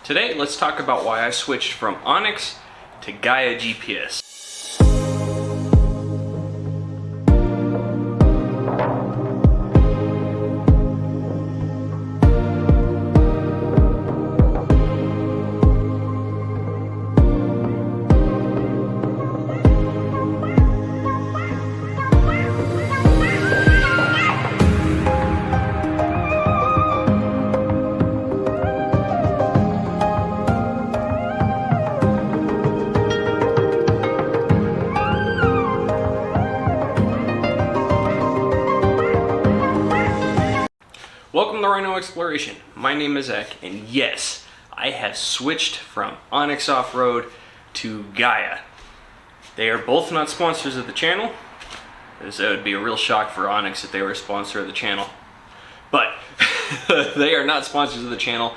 Today, let's talk about why I switched from OnX to Gaia GPS. Welcome to Rhino Exploration. My name is Zach, and yes, I have switched from OnX Offroad to Gaia. They are both not sponsors of the channel, as that would be a real shock for OnX if they were a sponsor of the channel. But they are not sponsors of the channel,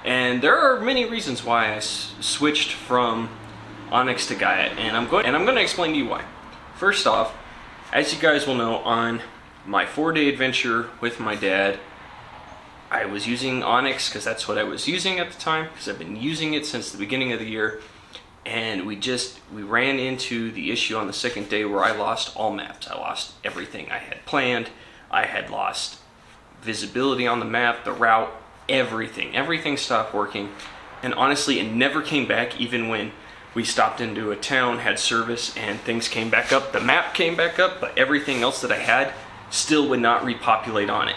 and there are many reasons why I switched from OnX to Gaia, and I'm going to explain to you why. First off, as you guys will know, on my 4-day adventure with my dad, I was using OnX because that's what I was using at the time, because I've been using it since the beginning of the year, and we ran into the issue on the second day where I lost all maps. I lost everything I had planned. I had lost visibility on the map, the route, everything stopped working, and honestly it never came back. Even when we stopped into a town, had service, and things came back up, the map came back up, but everything else that I had still would not repopulate on it.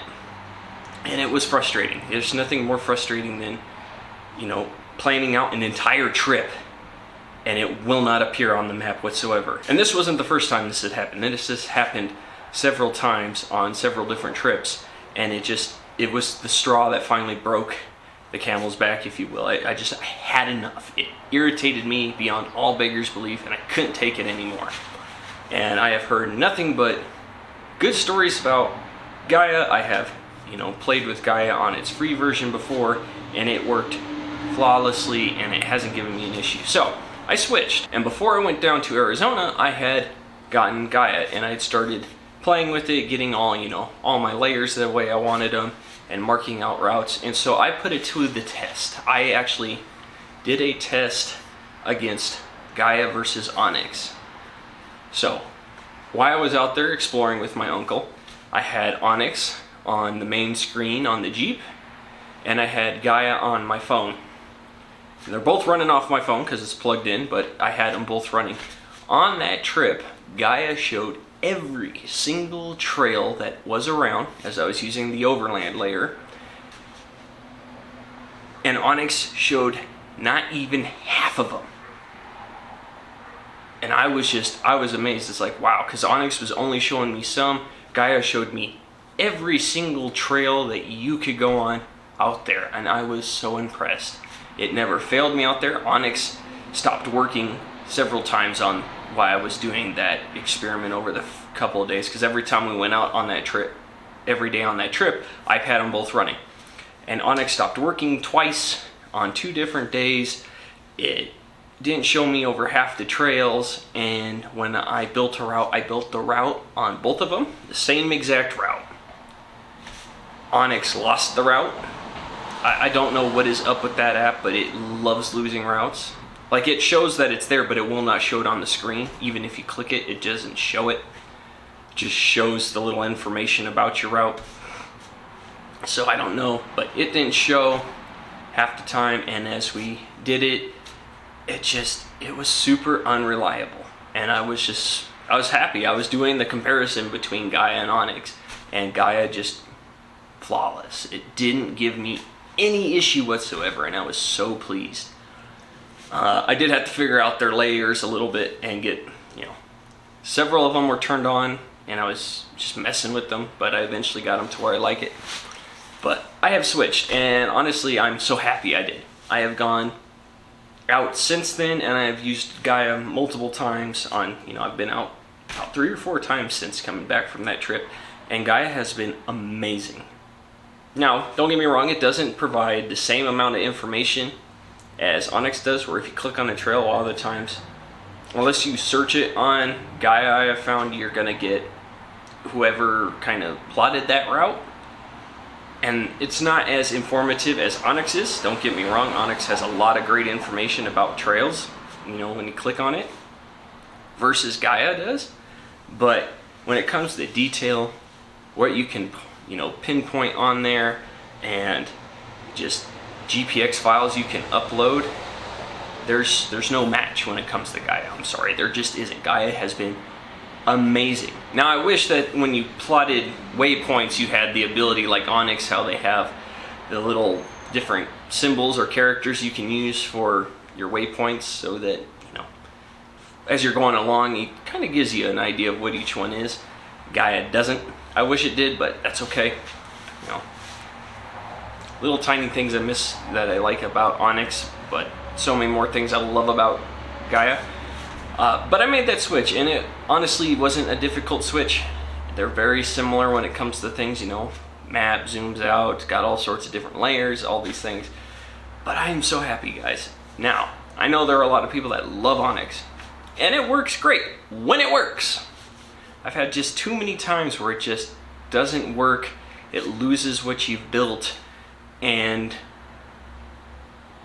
And it was frustrating. There's nothing more frustrating than, planning out an entire trip and it will not appear on the map whatsoever. And this wasn't the first time this had happened. This has happened several times on several different trips, and it was the straw that finally broke the camel's back, if you will. I had enough. It irritated me beyond all beggars' belief, and I couldn't take it anymore. And I have heard nothing but good stories about Gaia. I have played with Gaia on its free version before, and it worked flawlessly, and it hasn't given me an issue. So I switched, and before I went down to Arizona, I had gotten Gaia, and I had started playing with it, getting all my layers the way I wanted them, and marking out routes. And so I put it to the test. I actually did a test against Gaia versus OnX. So while I was out there exploring with my uncle, I had OnX on the main screen on the Jeep, and I had Gaia on my phone. And they're both running off my phone because it's plugged in, but I had them both running. On that trip, Gaia showed every single trail that was around as I was using the overland layer, and OnX showed not even half of them. And I was amazed. It's like, wow, because OnX was only showing me some. Gaia showed me every single trail that you could go on out there, and I was so impressed. It never failed me out there. OnX stopped working several times on why I was doing that experiment over the couple of days, because every time we went out on that trip, every day on that trip, I've had them both running. And OnX stopped working twice on 2 different days. It didn't show me over half the trails, and when I built a route, I built the route on both of them, the same exact route. OnX lost the route. I don't know what is up with that app, but it loves losing routes. Like, it shows that it's there, but it will not show it on the screen. Even if you click it, it doesn't show it. It just shows the little information about your route. So I don't know, but it didn't show half the time, and as we did it, it was super unreliable. And I was happy. I was doing the comparison between Gaia and OnX, and Gaia just flawless. It didn't give me any issue whatsoever, and I was so pleased. I did have to figure out their layers a little bit and get, several of them were turned on, and I was just messing with them, but I eventually got them to where I like it. But I have switched, and honestly, I'm so happy I did. I have gone out since then, and I have used Gaia multiple times on, I've been out 3 or 4 times since coming back from that trip, and Gaia has been amazing. Now, don't get me wrong, it doesn't provide the same amount of information as OnX does, where if you click on a trail, a lot of the times, unless you search it on Gaia, I have found you're going to get whoever kind of plotted that route. And it's not as informative as OnX is. Don't get me wrong, OnX has a lot of great information about trails, you know, when you click on it, versus Gaia does. But when it comes to detail, what you can, you know, pinpoint on there, and just GPX files you can upload, there's no match when it comes to Gaia. I'm sorry, there just isn't. Gaia has been amazing. Now I wish that when you plotted waypoints you had the ability like OnX, how they have the little different symbols or characters you can use for your waypoints, so that, you know, as you're going along it kind of gives you an idea of what each one is. Gaia doesn't. I wish it did, but that's okay. You know, little tiny things I miss that I like about OnX, but so many more things I love about Gaia. But I made that switch, and it honestly wasn't a difficult switch. They're very similar when it comes to things, you know, map, zooms out, got all sorts of different layers, all these things. But I am so happy, guys. Now, I know there are a lot of people that love OnX, and it works great when it works. I've had just too many times where it just doesn't work, it loses what you've built,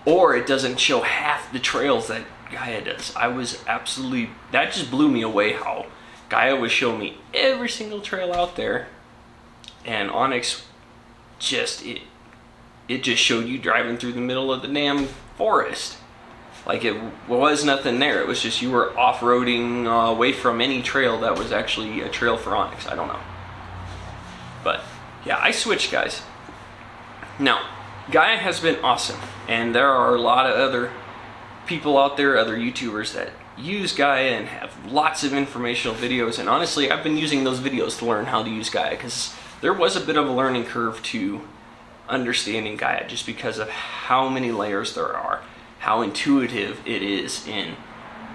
or it doesn't show half the trails that Gaia does. That just blew me away, how Gaia was showing me every single trail out there, and OnX just, it just showed you driving through the middle of the damn forest. Like it was nothing there. It was just you were off-roading away from any trail that was actually a trail for OnX. I don't know. But yeah, I switched, guys. Now, Gaia has been awesome, and there are a lot of other people out there, other YouTubers that use Gaia and have lots of informational videos, and honestly I've been using those videos to learn how to use Gaia, because there was a bit of a learning curve to understanding Gaia, just because of how many layers there are, how intuitive it is in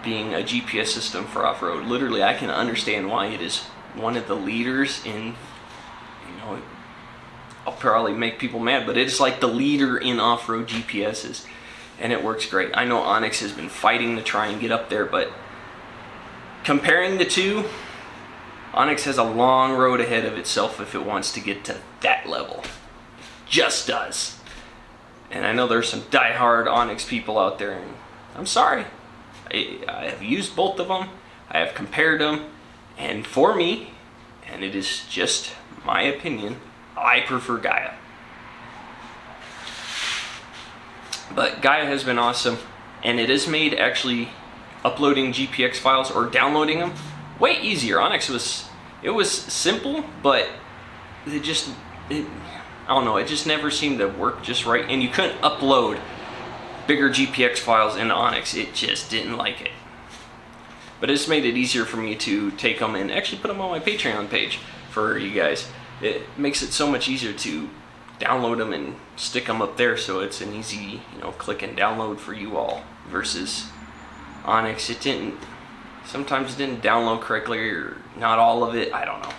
being a GPS system for off-road. Literally, I can understand why it is one of the leaders in, you know, I'll probably make people mad, but it's like the leader in off-road GPSs. And it works great. I know OnX has been fighting to try and get up there, but comparing the two, OnX has a long road ahead of itself if it wants to get to that level. Just does. And I know there's some die-hard OnX people out there, and I'm sorry. I have used both of them. I have compared them, and for me, and it is just my opinion, I prefer Gaia. But Gaia has been awesome, and it has made actually uploading GPX files or downloading them way easier. OnX was simple, but I don't know, it just never seemed to work just right, and you couldn't upload bigger GPX files into OnX. It just didn't like it. But it's made it easier for me to take them and actually put them on my Patreon page for you guys. It makes it so much easier to download them and stick them up there, so it's an easy, you know, click and download for you all, versus OnX. Sometimes it didn't download correctly, or not all of it. I don't know.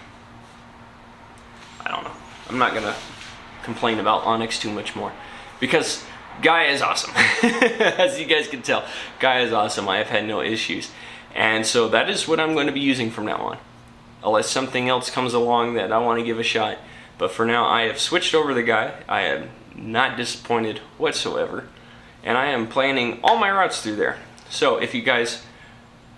I'm not gonna complain about OnX too much more, because Gaia is awesome. As you guys can tell, Gaia is awesome. I have had no issues, and so that is what I'm going to be using from now on, unless something else comes along that I want to give a shot. But for now, I have switched over to Gaia. I am not disappointed whatsoever, and I am planning all my routes through there. So if you guys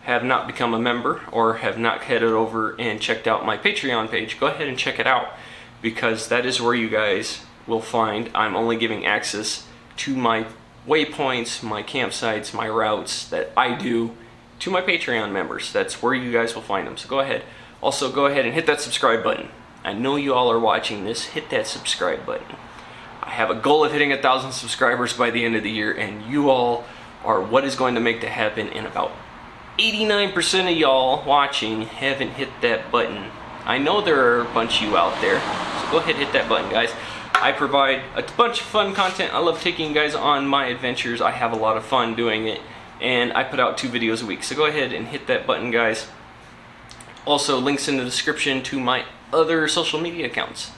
have not become a member, or have not headed over and checked out my Patreon page, go ahead and check it out, because that is where you guys will find I'm only giving access to my waypoints, my campsites, my routes that I do to my Patreon members. That's where you guys will find them. So go ahead. Also, go ahead and hit that subscribe button. I know you all are watching this. Hit that subscribe button. I have a goal of hitting 1,000 subscribers by the end of the year, and you all are what is going to make that happen. And about 89% of y'all watching haven't hit that button. I know there are a bunch of you out there, so go ahead and hit that button, guys. I provide a bunch of fun content. I love taking you guys on my adventures. I have a lot of fun doing it, and I put out 2 videos a week. So go ahead and hit that button, guys. Also, links in the description to my other social media accounts.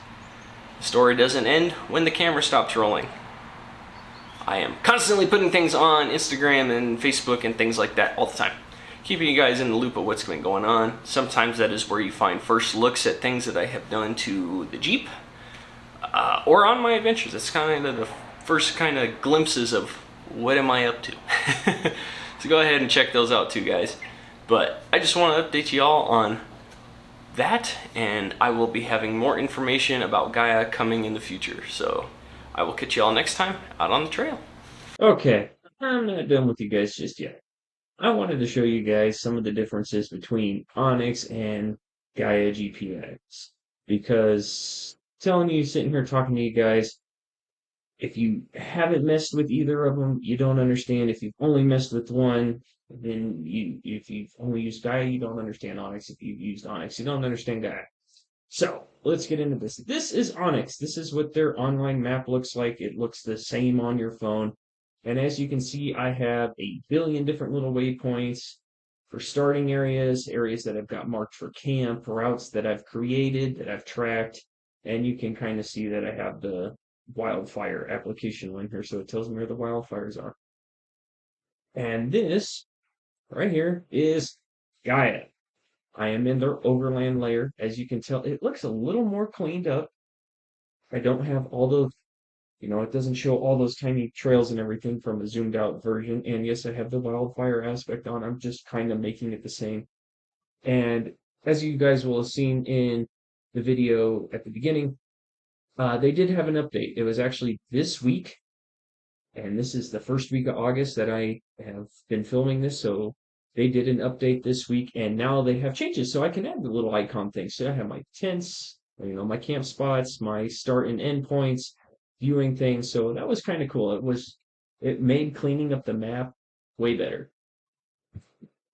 The story doesn't end when the camera stops rolling. I am constantly putting things on Instagram and Facebook and things like that all the time, keeping you guys in the loop of what's been going on. Sometimes that is where you find first looks at things that I have done to the Jeep. or on my adventures. It's kind of the first kind of glimpses of what am I up to. So go ahead and check those out too, guys. But I just want to update you all on that, and I will be having more information about Gaia coming in the future. So I will catch you all next time out on the trail. Okay, I'm not done with you guys just yet. I wanted to show you guys some of the differences between OnX and Gaia GPS because telling you, sitting here talking to you guys, if you haven't messed with either of them, you don't understand. If you've only messed with one, then if you've only used Gaia, you don't understand OnX. If you've used OnX, you don't understand Gaia. So let's get into this. This is OnX. This is what their online map looks like. It looks the same on your phone. And as you can see, I have a billion different little waypoints for starting areas, areas that I've got marked for camp, routes that I've created, that I've tracked. And you can kind of see that I have the wildfire application one here, so it tells me where the wildfires are. And this right here is Gaia. I am in their overland layer. As you can tell, it looks a little more cleaned up. I don't have all the, it doesn't show all those tiny trails and everything from a zoomed out version. And yes, I have the wildfire aspect on. I'm just kind of making it the same. And as you guys will have seen in the video at the beginning, they did have an update. It was actually this week, and this is the first week of August that I have been filming this. So they did an update this week, and now they have changes. So I can add the little icon things. So I have my tents, my camp spots, my start and end points, viewing things. So that was kind of cool. It made cleaning up the map way better.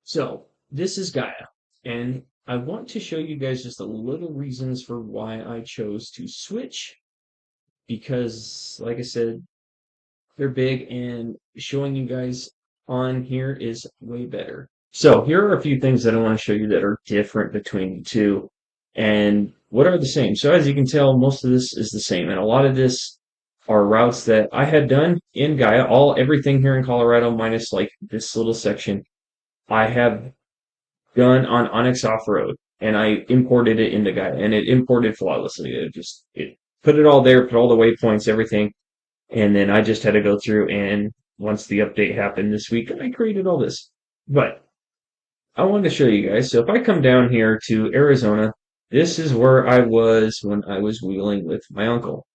So this is Gaia, and I want to show you guys just a little reasons for why I chose to switch, because like I said, they're big, and showing you guys on here is way better. So here are a few things that I want to show you that are different between the two and what are the same. So as you can tell, most of this is the same, and a lot of this are routes that I had done in Gaia. Everything here in Colorado minus like this little section I have done on OnX Offroad, and I imported it into Gaia, and it imported flawlessly. It put it all there, put all the waypoints, everything, and then I just had to go through, and once the update happened this week, I created all this. But I wanted to show you guys. So if I come down here to Arizona, this is where I was when I was wheeling with my uncle.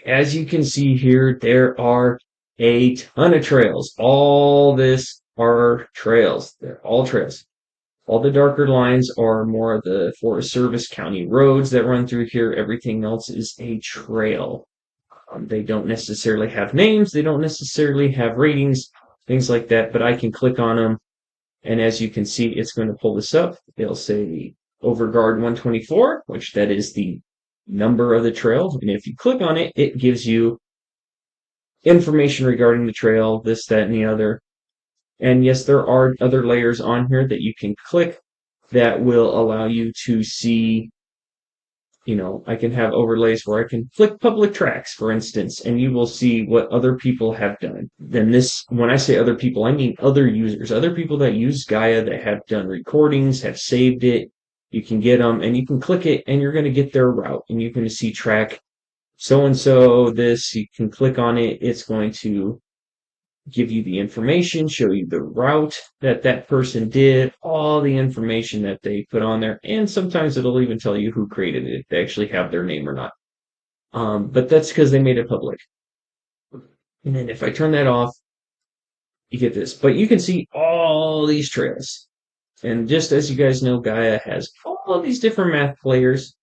As you can see here, there are a ton of trails. All this are trails. They're all trails. All the darker lines are more of the Forest Service county roads that run through here. Everything else is a trail. They don't necessarily have names. They don't necessarily have ratings, things like that. But I can click on them, and as you can see, it's going to pull this up. It'll say Overguard 124, which that is the number of the trail. And if you click on it, it gives you information regarding the trail, this, that, and the other. And yes, there are other layers on here that you can click that will allow you to see, I can have overlays where I can click public tracks, for instance, and you will see what other people have done. Then when I say other people, I mean other users, other people that use Gaia that have done recordings, have saved it. You can get them, and you can click it, and you're going to get their route, and you're going to see track so-and-so this. You can click on it. It's going to give you the information, show you the route that that person did, all the information that they put on there, and sometimes it'll even tell you who created it, if they actually have their name or not. But that's because they made it public. And then if I turn that off, you get this. But you can see all these trails. And just as you guys know, Gaia has all of these different map layers.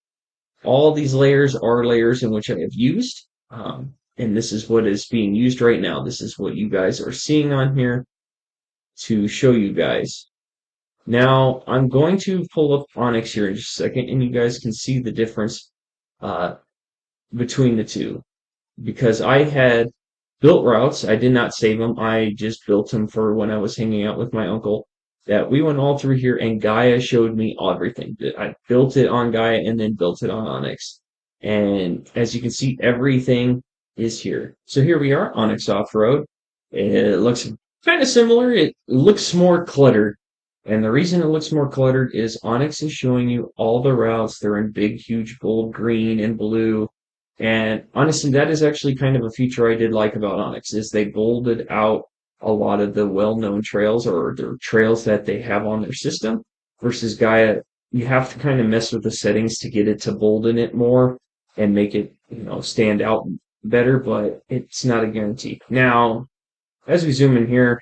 All these layers are layers in which I have used. And this is what is being used right now. This is what you guys are seeing on here to show you guys. Now, I'm going to pull up OnX here in just a second, and you guys can see the difference between the two. Because I had built routes. I did not save them. I just built them for when I was hanging out with my uncle. That we went all through here, and Gaia showed me everything. I built it on Gaia and then built it on OnX. And as you can see, everything is here. So here we are, OnX Off-Road. It looks kind of similar. It looks more cluttered. And the reason it looks more cluttered is OnX is showing you all the routes. They're in big, huge, bold green and blue. And honestly, that is actually kind of a feature I did like about OnX is they bolded out a lot of the well-known trails or the trails that they have on their system versus Gaia. You have to kind of mess with the settings to get it to bolden it more and make it, stand out better, but it's not a guarantee. Now, as we zoom in here,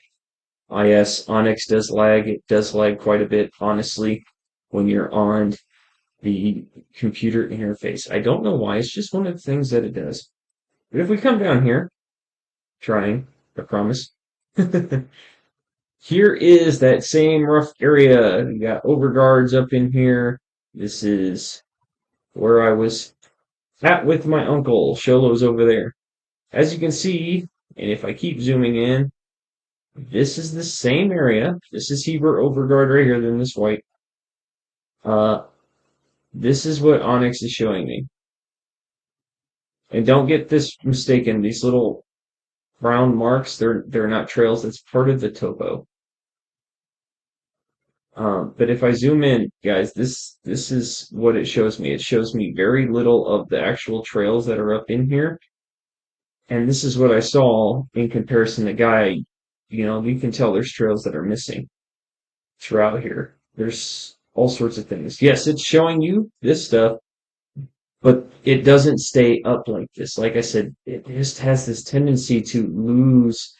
yes, OnX does lag. It does lag quite a bit, honestly, when you're on the computer interface. I don't know why. It's just one of the things that it does. But if we come down here, trying, I promise. Here is that same rough area. We got overguards up in here. This is where I was at with my uncle. Sholo's over there. As you can see, and if I keep zooming in, this is the same area. This is Heber Overguard right here, then this white. This is what OnX is showing me. And don't get this mistaken. These little brown marks, they're not trails. That's part of the topo. But if I zoom in, guys, this is what it shows me. It shows me very little of the actual trails that are up in here. And this is what I saw in comparison to Gaia. You can tell there's trails that are missing throughout here. There's all sorts of things. Yes, it's showing you this stuff, but it doesn't stay up like this. Like I said, it just has this tendency to lose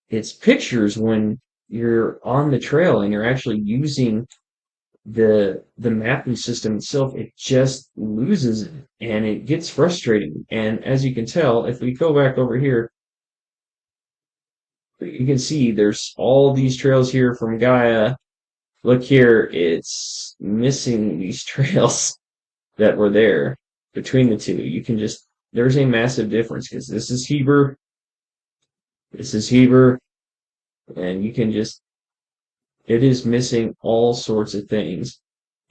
its pictures when you're on the trail and you're actually using the mapping system itself. It just loses it and it gets frustrating. And as you can tell, if we go back over here, you can see there's all these trails here from Gaia. Look here, it's missing these trails that were there between the two. There's a massive difference because this is Heber, and it is missing all sorts of things.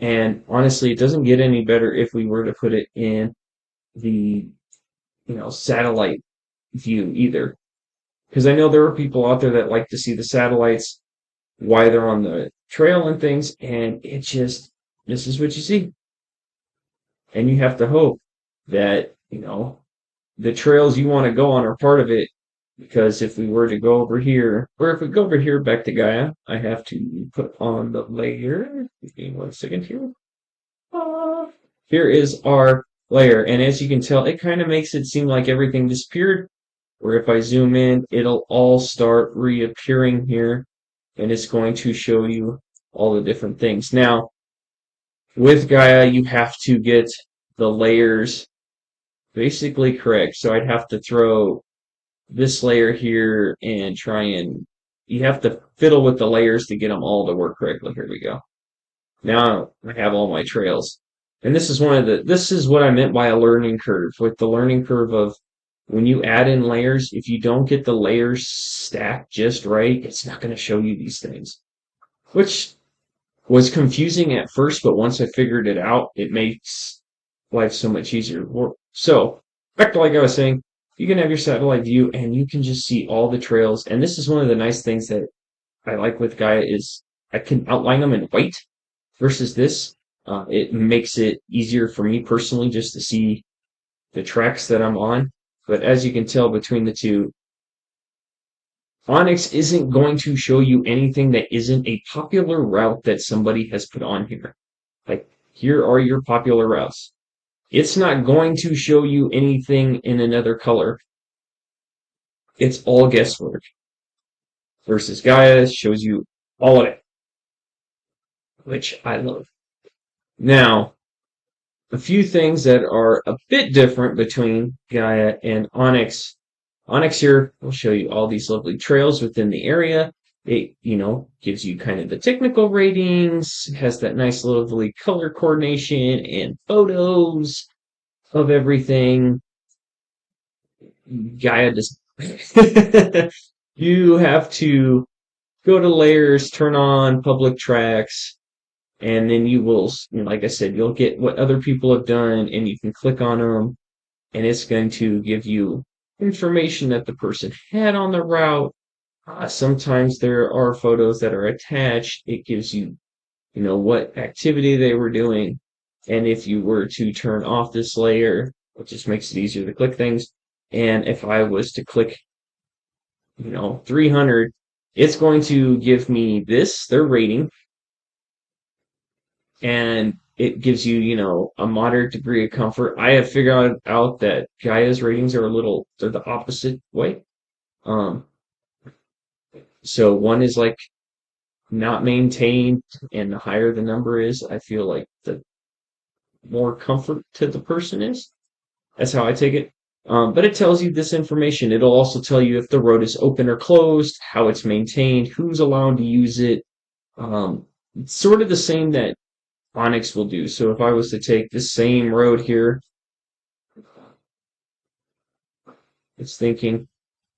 And honestly, it doesn't get any better if we were to put it in the, satellite view either. Because I know there are people out there that like to see the satellites while they're on the trail and things, and this is what you see. And you have to hope that, the trails you want to go on are part of it. Because if we were to go over here, or if we go over here back to Gaia, I have to put on the layer. Give me 1 second here. Here is our layer. And as you can tell, it kind of makes it seem like everything disappeared. Or if I zoom in, it'll all start reappearing here. And it's going to show you all the different things. Now, with Gaia, you have to get the layers basically correct. So I'd have to throw this layer here and you have to fiddle with the layers to get them all to work correctly. Here we go. Now I have all my trails. And this is what I meant by a learning curve. With the learning curve of when you add in layers, if you don't get the layers stacked just right, it's not going to show you these things. Which was confusing at first, but once I figured it out, it makes life so much easier. So, back to like I was saying, you can have your satellite view and you can just see all the trails. And this is one of the nice things that I like with Gaia is I can outline them in white versus this. It makes it easier for me personally just to see the tracks that I'm on. But as you can tell between the two, OnX isn't going to show you anything that isn't a popular route that somebody has put on here. Like, here are your popular routes. It's not going to show you anything in another color. It's all guesswork. Versus Gaia shows you all of it, which I love. Now, a few things that are a bit different between Gaia and OnX. OnX here will show you all these lovely trails within the area. It, gives you kind of the technical ratings, has that nice lovely color coordination and photos of everything. Gaia just you have to go to layers, turn on public tracks, and then you will, like I said, you'll get what other people have done, and you can click on them, and it's going to give you information that the person had on the route, Sometimes there are photos that are attached. It gives you, what activity they were doing. And if you were to turn off this layer, it just makes it easier to click things. And if I was to click, 300, it's going to give me their rating, and it gives you, a moderate degree of comfort. I have figured out that Gaia's ratings are they're the opposite way. Um, so one is like not maintained, and the higher the number is, I feel like the more comfort to the person is. That's how I take it. But it tells you this information. It'll also tell you if the road is open or closed, how it's maintained, who's allowed to use it. It's sort of the same that OnX will do. So if I was to take this same road here, it's thinking,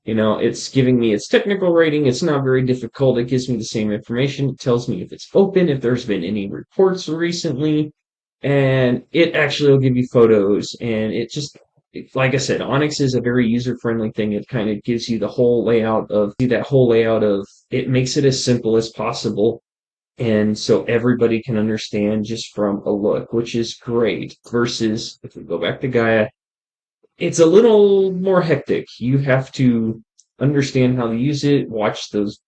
it's giving me its technical rating. It's not very difficult. It gives me the same information. It tells me if it's open, if there's been any reports recently, and it actually will give you photos. And like I said, OnX is a very user-friendly thing. It kind of gives you the whole layout of it makes it as simple as possible. And so everybody can understand just from a look, which is great. Versus if we go back to Gaia, it's a little more hectic. You have to understand how to use it, watch those,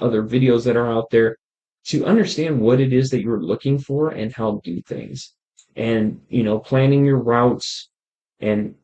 other videos that are out there to understand what it is that you're looking for and how to do things. And, planning your routes and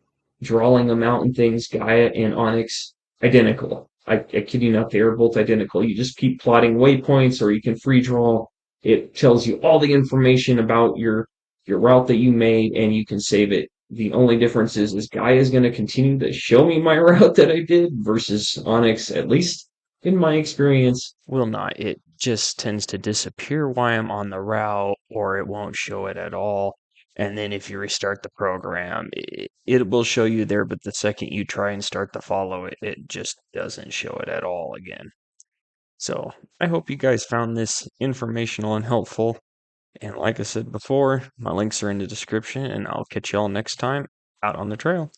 drawing them out and things, Gaia and Onyx, identical. I kid you not, they are both identical. You just keep plotting waypoints, or you can free draw. It tells you all the information about your route that you made, and you can save it. The only difference is Gaia is going to continue to show me my route that I did versus Onyx, at least in my experience, will not. It just tends to disappear while I'm on the route, or it won't show it at all. And then if you restart the program, it will show you there, but the second you try and start to follow it, it just doesn't show it at all again. So I hope you guys found this informational and helpful. And like I said before, my links are in the description, and I'll catch y'all next time out on the trail.